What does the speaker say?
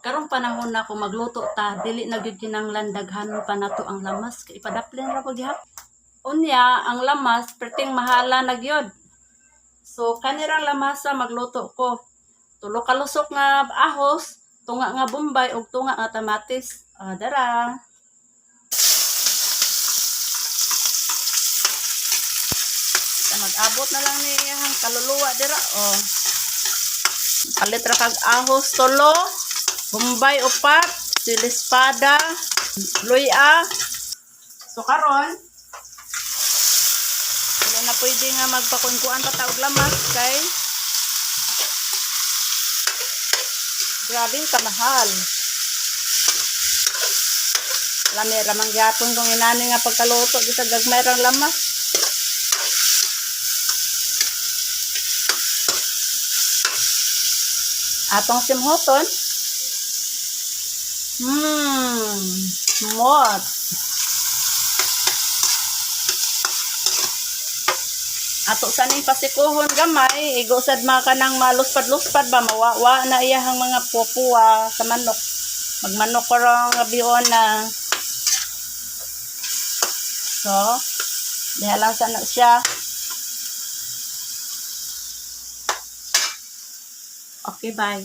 karong panahon na kung magluto ta, dili na gyud kinahanglan daghanon pa nato ang lamas kay ipadaplen ra pag ihap. Unya, ang lamas perting mahala na gyud. So kanirang lamasa magluto ko. Tulo ka lusok nga ahos, tunga nga bombay ug tunga nga tamatis. Dara. Mag-abot na lang ni ang kaluluwa dira. Palit ra kag ahos tulo, bombay upat, silispada, luya. So karon wala na pwede nga magpakunkuan pa taog lamas kay grabing kamahal. Lami ra man gyapon kung inani nga pagkaluto di sa gagmay rang lamas. Atong simhoton. Mot. Ato saning pasikuhon gamay, igusad mga kanang maluspad-luspad ba, mawawa na iyahang mga pupuwa sa manok. Magmanok ko rong gabion na. So, dihalang sana siya. Okay, bye.